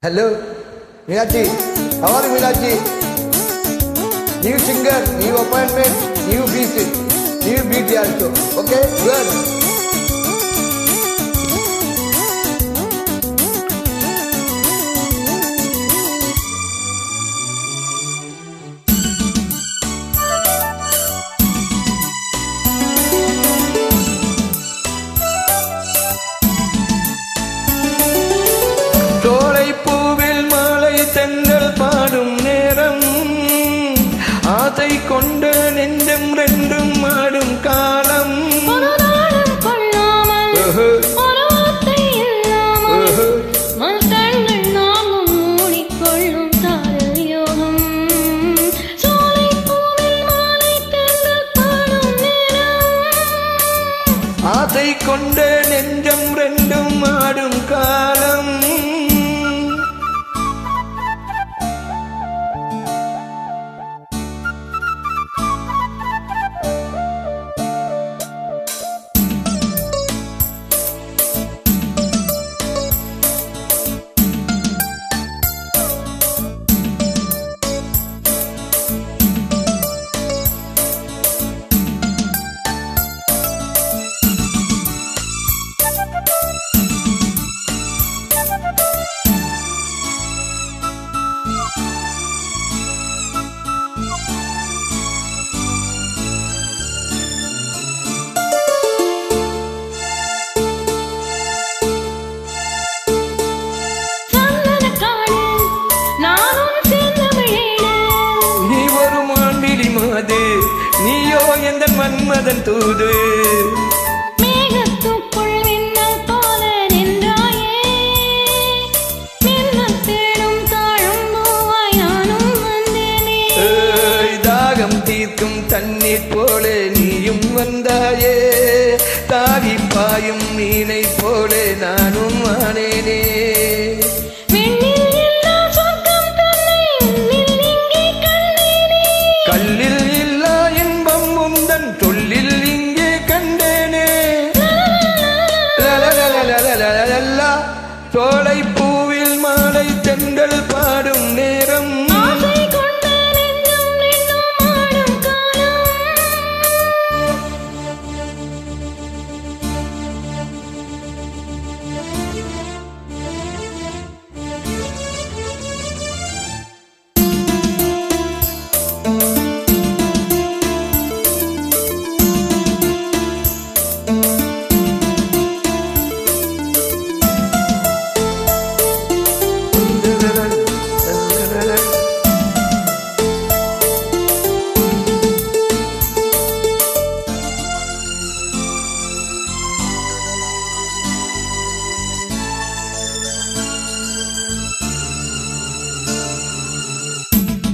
Hello, Meenakshi. How are you, Meenakshi? New singer, new appointment, new beat also. Okay, good. தோளை பூவில் மாலை தென்றல் பாடும் நேரம் ஆசை கொண்ட நெஞ்சம் ரெண்டும் ஆடும் காலம் ஆசை கொண்ட நெஞ்சம் ரெண்டும் ஆடும் காலம் நீயோ எந்த மன்மதன் தூது மேகத்துக்குள் மின்னல் போல நின்றாயே மின்னல் தேடும் தாழும் பூவாய் நானும் வந்தேனே தாகம் தீர்க்கும் தண்ணீர் போல நீயும் வந்தாயே தாவி பாயும் மீனை போல நானும் ஆனேனே கல்லில் இல்லா இன்பம் உந்தன் சொல்லில் இங்கே கண்டேனே தோளை பூவில் மாலை தென்றல் பாடும் நேரம்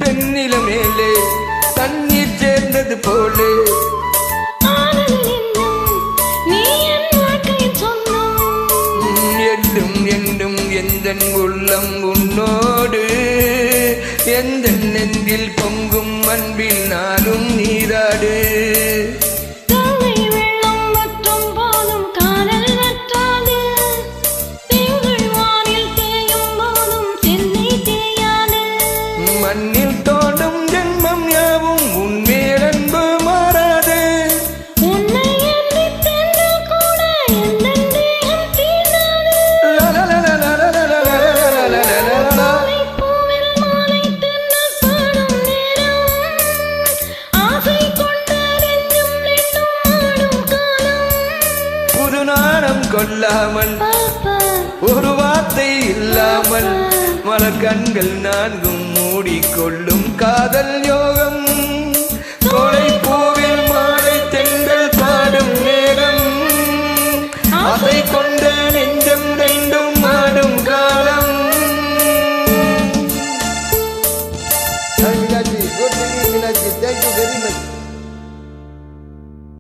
பெண்ணில மேலே தண்ணீர் சேர்ந்தது போலே என்றும் என்றும் எந்தன் உள்ளம் உன்னோடு எந்த நெஞ்சில் பொங்கும் அன்பில் நானும் நீராடு மண்ணில் தோடும் ஜென்மம் யாவும் உன்மேல் அன்பு மாறாது புது நாணம் கொள்ளாமல் ஒரு வார்த்தை இல்லாமல் மலர் கண்கள் நான்கும் மூடிக்கொள்ளும் காதல் யோகம்